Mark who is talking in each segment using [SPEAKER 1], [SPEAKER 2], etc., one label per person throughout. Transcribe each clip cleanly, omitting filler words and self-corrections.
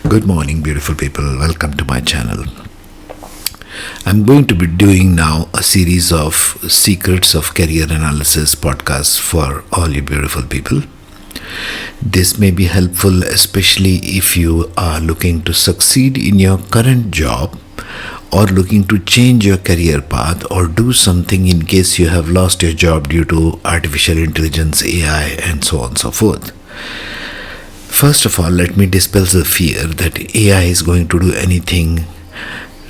[SPEAKER 1] Good morning, beautiful people. Welcome to my channel. I'm going to be doing now a series of Secrets of Career Analysis podcasts for all you beautiful people. This may be helpful, especially if you are looking to succeed in your current job or looking to change your career path or do something in case you have lost your job due to artificial intelligence, AI, and so on and so forth. First of all, let me dispel the fear that AI is going to do anything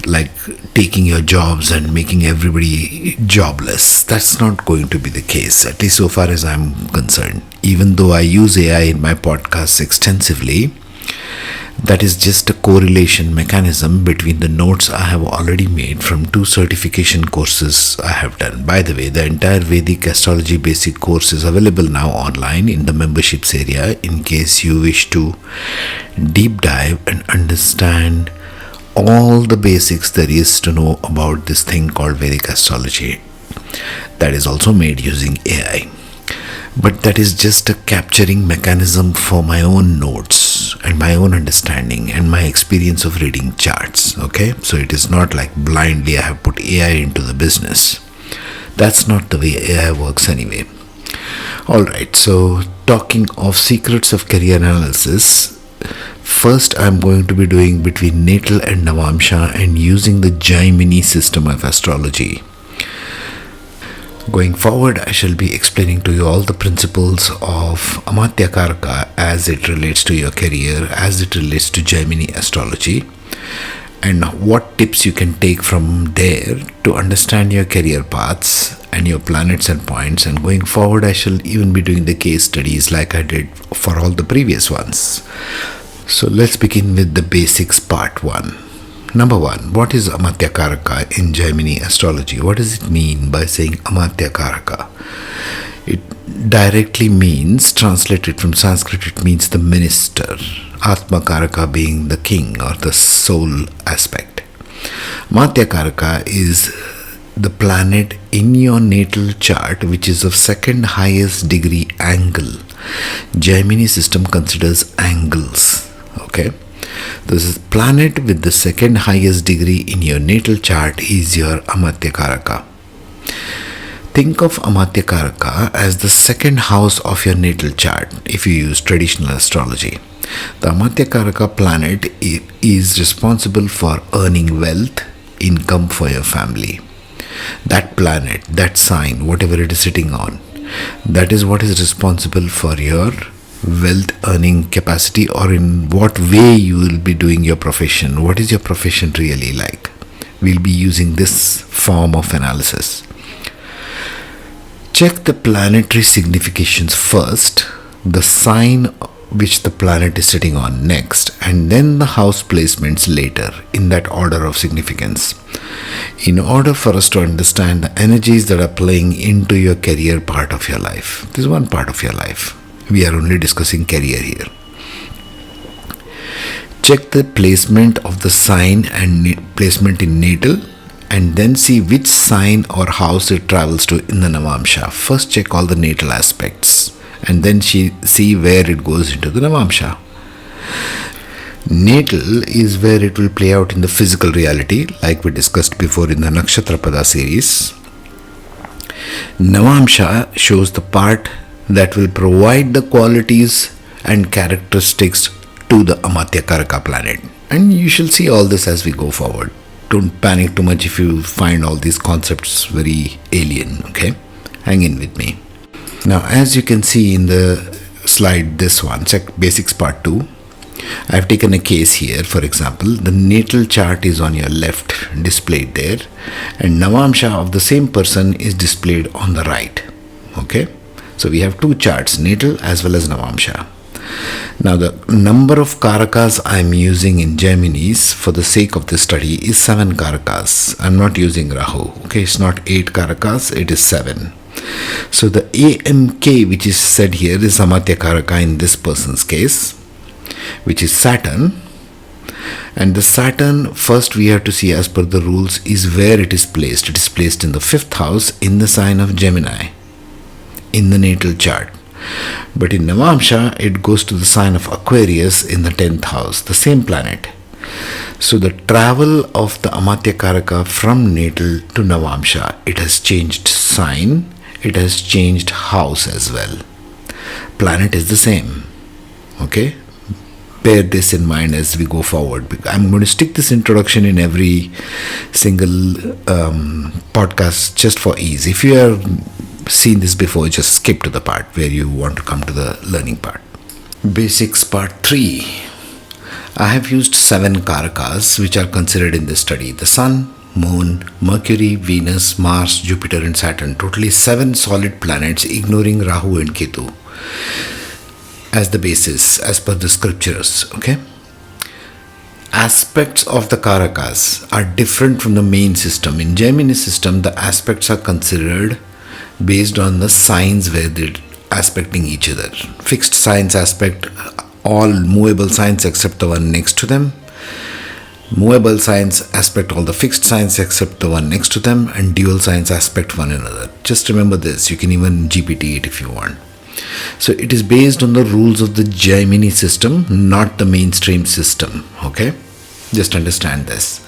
[SPEAKER 1] like taking your jobs and making everybody jobless. That's not going to be the case, at least so far as I'm concerned. Even though I use AI in my podcasts extensively, that is just a correlation mechanism between the notes I have already made from 2 certification courses I have done. By the way, the entire Vedic Astrology basic course is available now online in the memberships area in case you wish to deep dive and understand all the basics there is to know about this thing called Vedic Astrology. That is also made using AI. But that is just a capturing mechanism for my own notes and my own understanding and my experience of reading charts. Okay, so it is not like blindly I have put AI into the business. That's not the way AI works anyway. Alright, so talking of secrets of career analysis, first I'm going to be doing between Natal and Navamsha and using the Jaimini system of astrology. Going forward, I shall be explaining to you all the principles of Amatyakaraka as it relates to your career, as it relates to Jaimini astrology, and what tips you can take from there to understand your career paths and your planets and points. And going forward, I shall even be doing the case studies like I did for all the previous ones. So let's begin with the basics part 1. Number 1, what is Amatyakaraka in Jaimini astrology? What does it mean by saying Amatyakaraka? It directly means, translated from Sanskrit, it means the minister. Atmakaraka being the king or the soul aspect. Amatyakaraka is the planet in your natal chart which is of second highest degree angle. Jaimini system considers angles. Okay. This is planet with the second highest degree in your natal chart is your Amatyakaraka. Think of Amatyakaraka as the second house of your natal chart if you use traditional astrology. The Amatyakaraka planet is responsible for earning wealth, income for your family. That planet, that sign, whatever it is sitting on, that is what is responsible for your wealth earning capacity, or in what way you will be doing your profession. What is your profession really like? We'll be using this form of analysis. Check the planetary significations first, the sign which the planet is sitting on next, and then the house placements later in that order of significance. In order for us to understand the energies that are playing into your career part of your life. This is one part of your life. We are only discussing career here. Check the placement of the sign and placement in natal, and then see which sign or house it travels to in the Navamsha. First check all the natal aspects and then see where it goes into the Navamsha. Natal is where it will play out in the physical reality, like we discussed before in the Nakshatrapada series. Navamsha shows the part that will provide the qualities and characteristics to the Amatyakaraka planet. And you shall see all this as we go forward. Don't panic too much if you find all these concepts very alien, okay? Hang in with me. Now, as you can see in the slide, this one, check basics part 2. I have taken a case here. For example, the natal chart is on your left, displayed there, and Navamsha of the same person is displayed on the right, okay? So we have 2 charts, natal as well as Navamsha. Now the number of karakas I am using in Jaiminis for the sake of this study is 7 karakas. I am not using Rahu. Okay, it's not 8 karakas, it is 7. So the AMK which is said here is Amatyakaraka in this person's case, which is Saturn. And the Saturn, first we have to see as per the rules is where it is placed. It is placed in the 5th house in the sign of Gemini in the natal chart. But in Navamsha, it goes to the sign of Aquarius in the 10th house, the same planet. So the travel of the Amatyakaraka from Natal to Navamsha, it has changed sign, it has changed house as well. Planet is the same. Okay? Bear this in mind as we go forward. I'm going to stick this introduction in every single podcast just for ease. If you have seen this before, just skip to the part where you want to come to the learning part. Basics part 3. I have used 7 Karakas which are considered in this study. The Sun, Moon, Mercury, Venus, Mars, Jupiter and Saturn. Totally 7 solid planets, ignoring Rahu and Ketu as the basis, as per the scriptures. Okay? Aspects of the Karakas are different from the main system. In Jaimini system, the aspects are considered based on the signs where they're aspecting each other. Fixed signs aspect all movable signs except the one next to them. Movable signs aspect all the fixed signs except the one next to them, and dual signs aspect one another. Just remember this. You can even GPT it if you want. So it is based on the rules of the Jaimini system, not the mainstream system. Okay? Just understand this.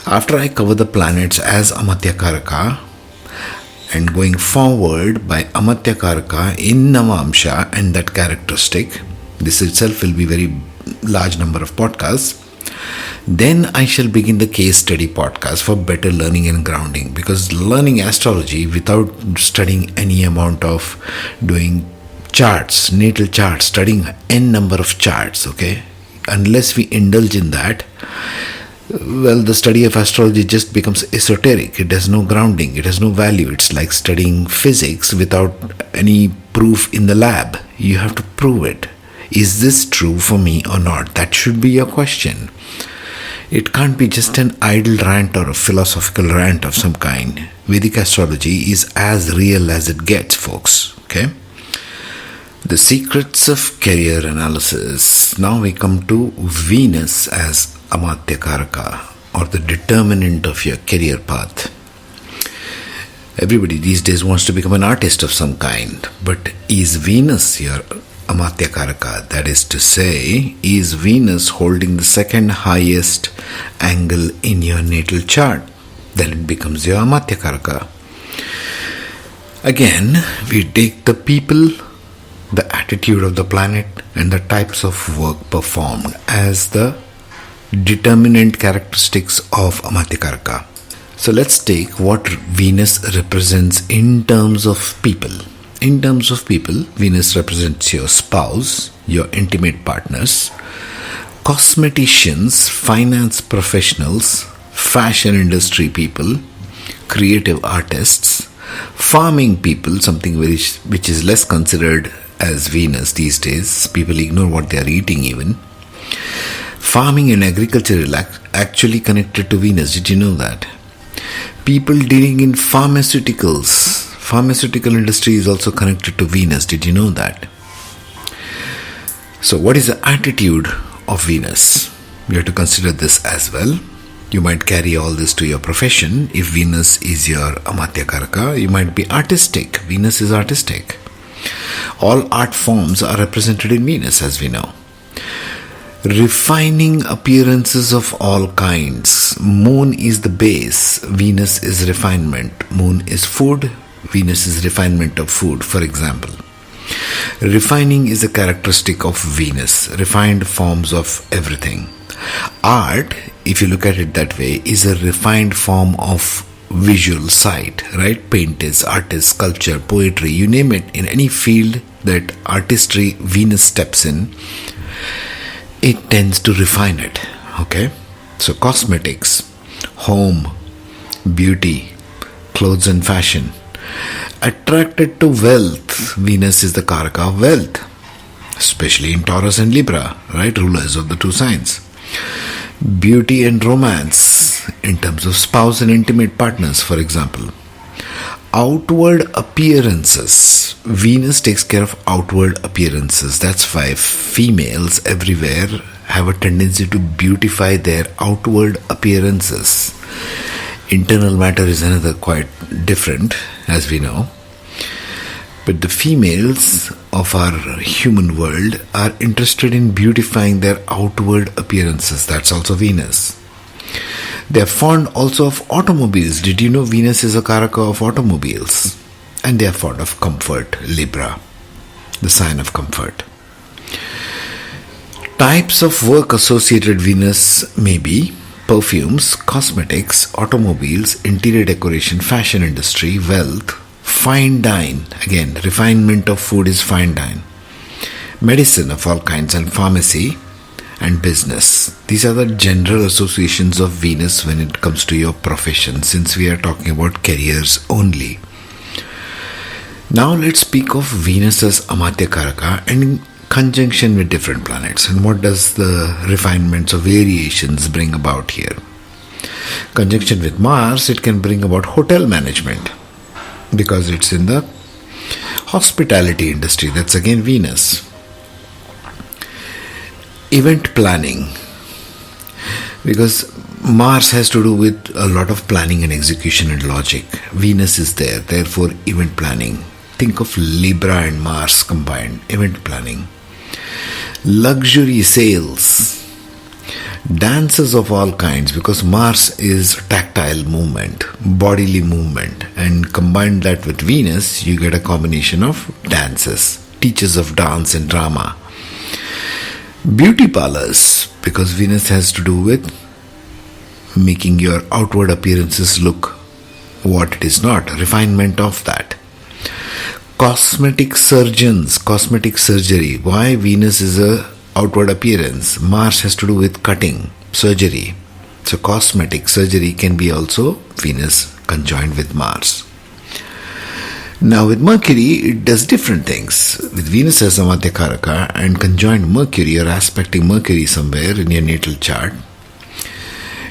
[SPEAKER 1] After I cover the planets as Amatyakaraka, and going forward by Amatyakaraka in Navamsha and that characteristic, this itself will be very large number of podcasts. Then I shall begin the case study podcast for better learning and grounding, because learning astrology without studying any amount of doing charts, natal charts, studying n number of charts, okay, unless we indulge in that, well, the study of astrology just becomes esoteric. It has no grounding, it has no value. It's like studying physics without any proof in the lab. You have to prove it. Is this true for me or not? That should be your question. It can't be just an idle rant or a philosophical rant of some kind. Vedic astrology is as real as it gets, folks. Okay? The secrets of career analysis. Now we come to Venus as Amatyakaraka, or the determinant of your career path. Everybody these days wants to become an artist of some kind, but is Venus your Amatyakaraka? That is to say, is Venus holding the second highest angle in your natal chart? Then it becomes your Amatyakaraka. Again, we take the people, the attitude of the planet, and the types of work performed as the determinant characteristics of Amatyakaraka. So let's take what Venus represents in terms of people. In terms of people, Venus represents your spouse, your intimate partners, cosmeticians, finance professionals, fashion industry people, creative artists, farming people, something which is less considered as Venus these days. People ignore what they are eating even. Farming and agriculture is actually connected to Venus. Did you know that? People dealing in pharmaceuticals. Pharmaceutical industry is also connected to Venus. Did you know that? So what is the attitude of Venus? You have to consider this as well. You might carry all this to your profession. If Venus is your Amatyakaraka, you might be artistic. Venus is artistic. All art forms are represented in Venus, as we know. Refining appearances of all kinds. Moon is the base. Venus is refinement. Moon is food. Venus is refinement of food, for example. Refining is a characteristic of Venus. Refined forms of everything. Art, if you look at it that way, is a refined form of visual sight, right? Painters, artists, sculpture, poetry, you name it. In any field that artistry Venus steps in, it tends to refine it. Okay? So cosmetics, home, beauty, clothes and fashion. Attracted to wealth. Venus is the Karaka of wealth, especially in Taurus and Libra, right? Rulers of the two signs. Beauty and romance in terms of spouse and intimate partners, for example. Outward appearances. Venus takes care of outward appearances. That's why females everywhere have a tendency to beautify their outward appearances. Internal matter is another quite different, as we know. But the females of our human world are interested in beautifying their outward appearances. That's also Venus. They are fond also of automobiles. Did you know Venus is a Karaka of automobiles? And they are fond of comfort, Libra, the sign of comfort. Types of work associated Venus may be perfumes, cosmetics, automobiles, interior decoration, fashion industry, wealth, fine dine. Again, refinement of food is fine dine. Medicine of all kinds and pharmacy and business. These are the general associations of Venus when it comes to your profession, since we are talking about careers only. Now let's speak of Venus as Amatyakaraka and in conjunction with different planets. And what does the refinements or variations bring about here? Conjunction with Mars, it can bring about hotel management because it's in the hospitality industry. That's again Venus. Event planning, because Mars has to do with a lot of planning and execution and logic. Venus is there, therefore event planning. Think of Libra and Mars combined, event planning. Luxury sales, dances of all kinds, because Mars is tactile movement, bodily movement, and combine that with Venus, you get a combination of dances, teachers of dance and drama. Beauty parlors, because Venus has to do with making your outward appearances look what it is not, refinement of that. Cosmetic surgeons, cosmetic surgery. Why Venus is a outward appearance? Mars has to do with cutting, surgery. So cosmetic surgery can be also Venus conjoined with Mars. Now with Mercury, it does different things. With Venus as Amatyakaraka and conjoined Mercury or aspecting Mercury somewhere in your natal chart,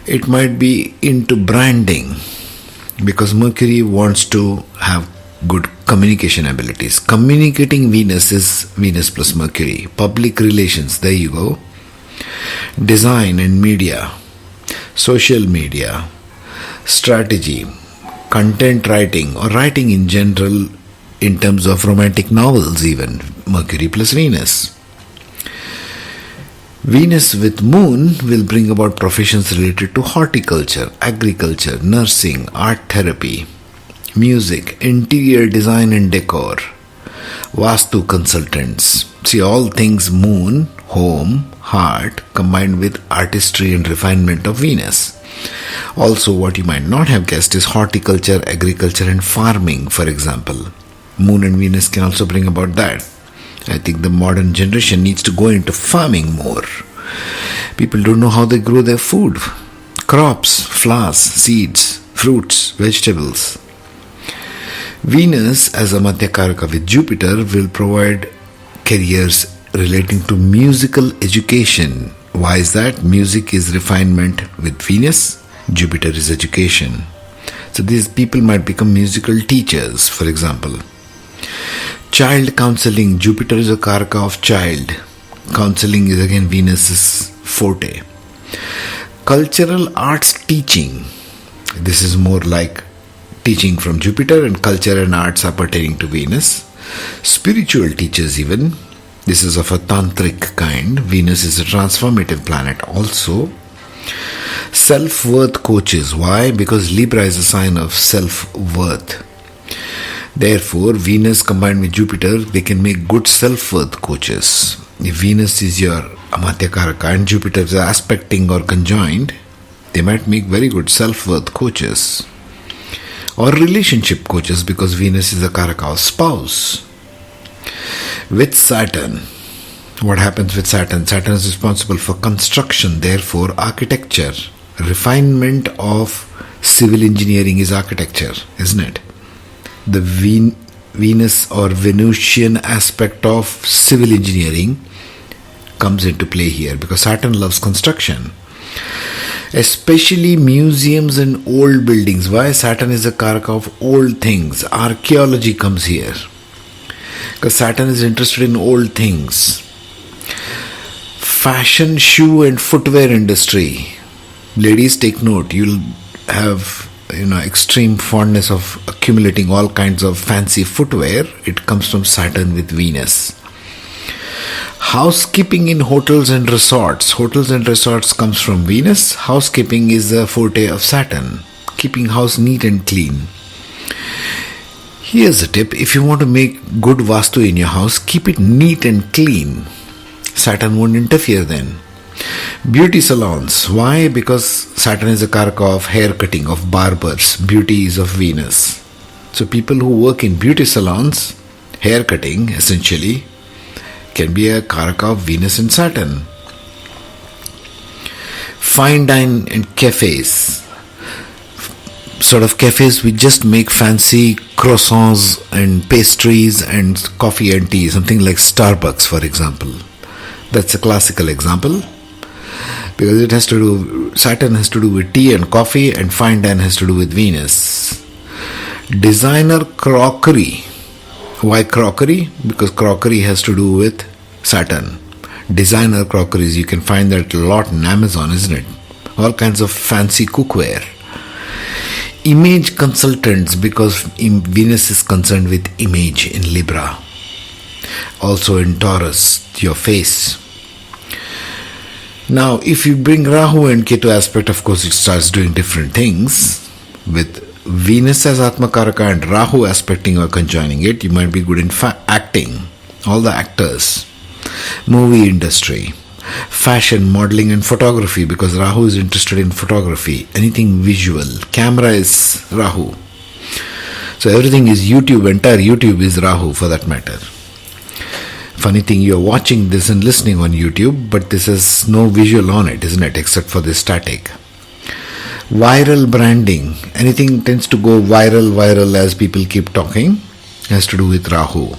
[SPEAKER 1] it might be into branding because Mercury wants to have good communication abilities. Communicating Venus is Venus plus Mercury. Public relations, there you go. Design and media, social media, strategy, content writing or writing in general in terms of romantic novels even, Mercury plus Venus. Venus with Moon will bring about professions related to horticulture, agriculture, nursing, art therapy, music, interior design and decor, Vastu consultants. See, all things Moon, home, heart combined with artistry and refinement of Venus. Also, what you might not have guessed is horticulture, agriculture and farming, for example. Moon and Venus can also bring about that. I think the modern generation needs to go into farming more. People don't know how they grow their food. Crops, flowers, seeds, fruits, vegetables. Venus as Amatyakaraka with Jupiter will provide careers relating to musical education. Why is that? Music is refinement with Venus, Jupiter is education. So these people might become musical teachers, for example. Child counseling, Jupiter is a Karaka of child. Counseling is again Venus's forte. Cultural arts teaching, this is more like teaching from Jupiter, and culture and arts are pertaining to Venus. Spiritual teachers even, this is of a tantric kind. Venus is a transformative planet also. Self-worth coaches. Why? Because Libra is a sign of self-worth. Therefore, Venus combined with Jupiter, they can make good self-worth coaches. If Venus is your Amatyakaraka and Jupiter is aspecting or conjoined, they might make very good self-worth coaches. Or relationship coaches, because Venus is a Karaka of spouse. With Saturn, what happens with Saturn? Saturn is responsible for construction, therefore architecture. Refinement of civil engineering is architecture, isn't it? The Venus or Venusian aspect of civil engineering comes into play here because Saturn loves construction. Especially museums and old buildings. Why? Saturn is a Karaka of old things. Archaeology comes here. Because Saturn is interested in old things. Fashion, shoe and footwear industry. Ladies, take note. You'll have extreme fondness of accumulating all kinds of fancy footwear, it comes from Saturn with Venus. Housekeeping in hotels and resorts. Hotels and resorts comes from Venus. Housekeeping is the forte of Saturn. Keeping house neat and clean. Here's a tip. If you want to make good Vastu in your house, keep it neat and clean. Saturn won't interfere then. Beauty salons. Why? Because Saturn is a karaka of hair cutting, of barbers. Beauty is of Venus. So people who work in beauty salons, hair cutting essentially, can be a karaka of Venus and Saturn. Fine dine and cafes. Sort of cafes which just make fancy croissants and pastries and coffee and tea. Something like Starbucks, for example. That's a classical example. Because Saturn has to do with tea and coffee, and fine dine has to do with Venus. Designer crockery. Why crockery? Because crockery has to do with Saturn. Designer crockeries, you can find that a lot on Amazon, isn't it? All kinds of fancy cookware. Image consultants, because Venus is concerned with image in Libra. Also in Taurus, your face. Now, if you bring Rahu and Ketu aspect, of course, it starts doing different things. With Venus as Atmakaraka and Rahu aspecting or conjoining it, you might be good in acting. All the actors. Movie industry. Fashion, modeling and photography, because Rahu is interested in photography. Anything visual. Camera is Rahu. So everything is YouTube. Entire YouTube is Rahu for that matter. Funny thing, you're watching this and listening on YouTube, but this has no visual on it, isn't it? Except for the static. Viral branding. Anything tends to go viral as people keep talking. Has to do with Rahu.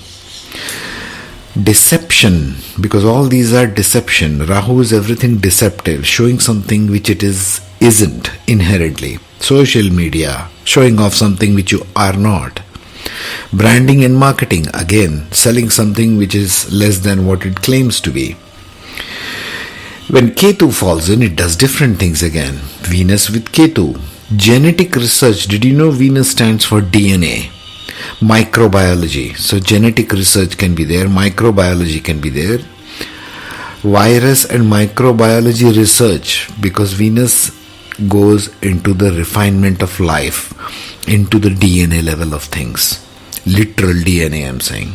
[SPEAKER 1] Deception. Because all these are deception. Rahu is everything deceptive. Showing something which it isn't inherently. Social media. Showing off something which you are not. Branding and marketing, again, selling something which is less than what it claims to be. When Ketu falls in, it does different things again. Venus with Ketu. Genetic research. Did you know Venus stands for DNA? Microbiology. So genetic research can be there. Microbiology can be there. Virus and microbiology research, because Venus goes into the refinement of life, into the DNA level of things. Literal DNA, I'm saying.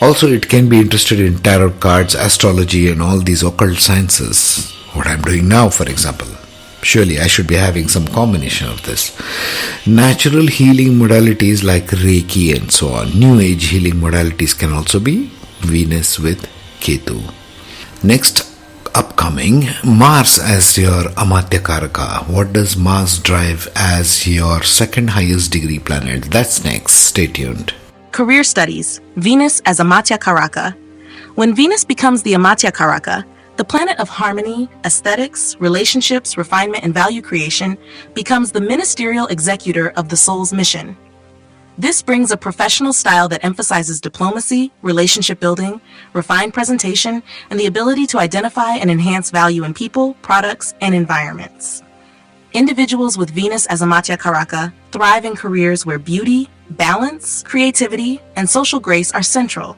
[SPEAKER 1] Also, it can be interested in tarot cards, astrology and all these occult sciences. What I'm doing now, for example. Surely I should be having some combination of this. Natural healing modalities like Reiki and so on. New age healing modalities can also be Venus with Ketu. Next, upcoming, Mars as your Amatyakaraka. What does Mars drive as your second highest degree planet? That's next. Stay tuned.
[SPEAKER 2] Career studies. Venus as Amatyakaraka. When Venus becomes the Amatyakaraka, the planet of harmony, aesthetics, relationships, refinement, and value creation, becomes the ministerial executor of the soul's mission. This brings a professional style that emphasizes diplomacy, relationship building, refined presentation, and the ability to identify and enhance value in people, products, and environments. Individuals with Venus as Amatyakaraka thrive in careers where beauty, balance, creativity, and social grace are central.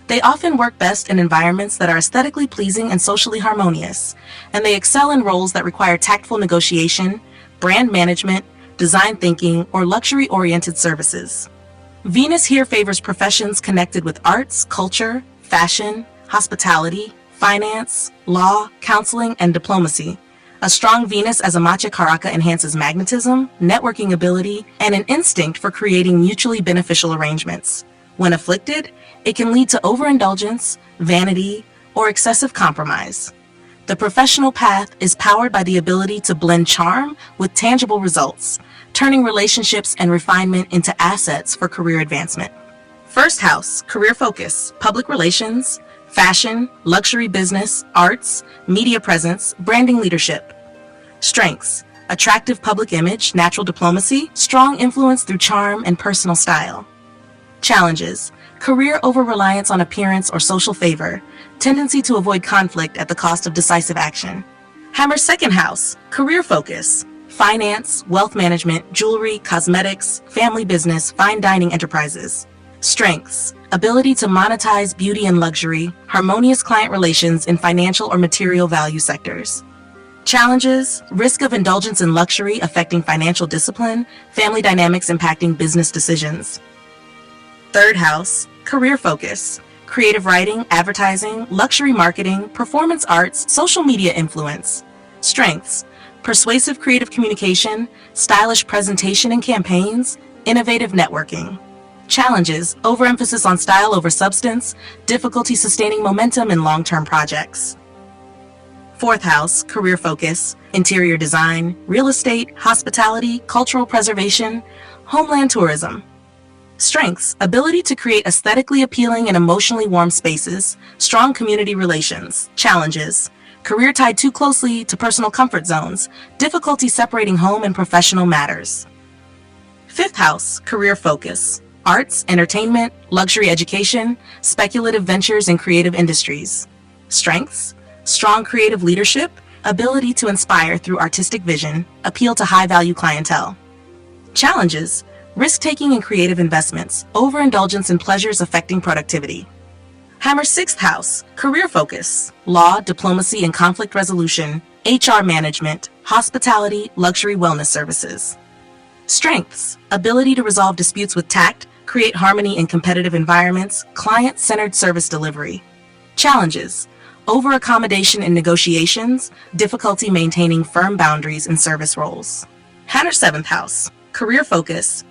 [SPEAKER 2] They often work best in environments that are aesthetically pleasing and socially harmonious, and they excel in roles that require tactful negotiation, brand management, design thinking, or luxury-oriented services. Venus here favors professions connected with arts, culture, fashion, hospitality, finance, law, counseling, and diplomacy. A strong Venus as Amatyakaraka enhances magnetism, networking ability, and an instinct for creating mutually beneficial arrangements. When afflicted, it can lead to overindulgence, vanity, or excessive compromise. The professional path is powered by the ability to blend charm with tangible results, turning relationships and refinement into assets for career advancement. First house, career focus, public relations, fashion, luxury business, arts, media presence, branding leadership. Strengths, attractive public image, natural diplomacy, strong influence through charm and personal style. Challenges, career over-reliance on appearance or social favor, tendency to avoid conflict at the cost of decisive action. Hammer's second house, career focus, finance, wealth management, jewelry, cosmetics, family business, fine dining enterprises. Strengths: ability to monetize beauty and luxury, harmonious client relations in financial or material value sectors. Challenges: risk of indulgence in luxury affecting financial discipline, family dynamics impacting business decisions. Third house, career focus: creative writing, advertising, luxury marketing, performance arts, social media influence. Strengths: persuasive creative communication, stylish presentation and campaigns, innovative networking. Challenges: overemphasis on style over substance, difficulty sustaining momentum in long-term projects. Fourth house, career focus: interior design, real estate, hospitality, cultural preservation, homeland tourism. Strengths: ability to create aesthetically appealing and emotionally warm spaces, strong community relations. Challenges: career tied too closely to personal comfort zones, difficulty separating home and professional matters. Fifth house, career focus: arts, entertainment, luxury education, speculative ventures in creative industries. Strengths: strong creative leadership, ability to inspire through artistic vision, appeal to high-value clientele. Challenges: risk-taking in creative investments, overindulgence in pleasures affecting productivity. Hammer's sixth house, career focus: law, diplomacy and conflict resolution, HR management, hospitality, luxury wellness services. Strengths: ability to resolve disputes with tact, create harmony in competitive environments, client-centered service delivery. Challenges: over-accommodation in negotiations, difficulty maintaining firm boundaries in service roles. Hammer's seventh house, career focus: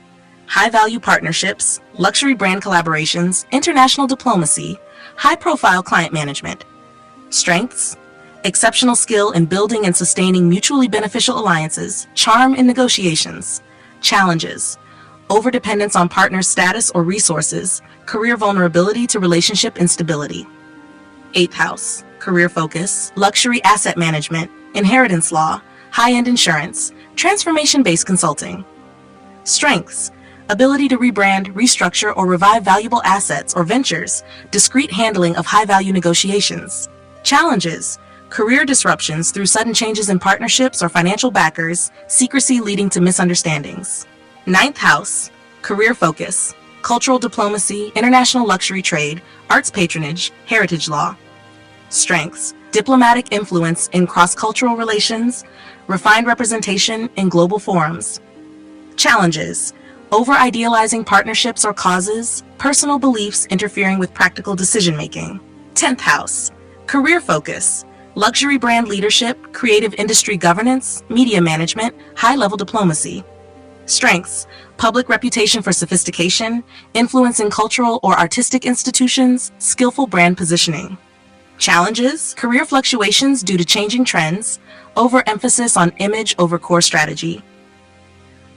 [SPEAKER 2] high-value partnerships, luxury brand collaborations, international diplomacy, high-profile client management. Strengths: exceptional skill in building and sustaining mutually beneficial alliances, charm in negotiations. Challenges: overdependence on partner status or resources, career vulnerability to relationship instability. Eighth house, career focus: luxury asset management, inheritance law, high-end insurance, transformation-based consulting. Strengths: ability to rebrand, restructure, or revive valuable assets or ventures, discreet handling of high-value negotiations. Challenges: career disruptions through sudden changes in partnerships or financial backers, secrecy leading to misunderstandings. Ninth house, career focus: cultural diplomacy, international luxury trade, arts patronage, heritage law. Strengths: diplomatic influence in cross-cultural relations, refined representation in global forums. Challenges: over-idealizing partnerships or causes, personal beliefs interfering with practical decision-making. 10th house, career focus: luxury brand leadership, creative industry governance, media management, high-level diplomacy. Strengths: public reputation for sophistication, influence in cultural or artistic institutions, skillful brand positioning. Challenges: career fluctuations due to changing trends, overemphasis on image over core strategy.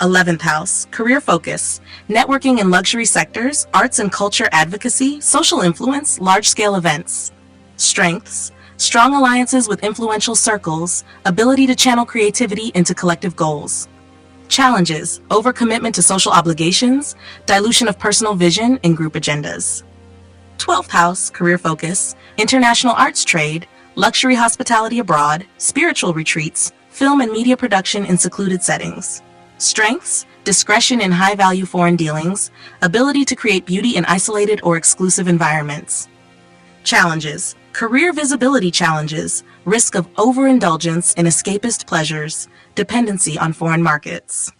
[SPEAKER 2] 11th house, career focus: networking in luxury sectors, arts and culture advocacy, social influence, large-scale events. Strengths: strong alliances with influential circles, ability to channel creativity into collective goals. Challenges: overcommitment to social obligations, dilution of personal vision in group agendas. 12th house, career focus: international arts trade, luxury hospitality abroad, spiritual retreats, film and media production in secluded settings. Strengths: discretion in high-value foreign dealings, ability to create beauty in isolated or exclusive environments. Challenges: career visibility challenges, risk of overindulgence in escapist pleasures, dependency on foreign markets.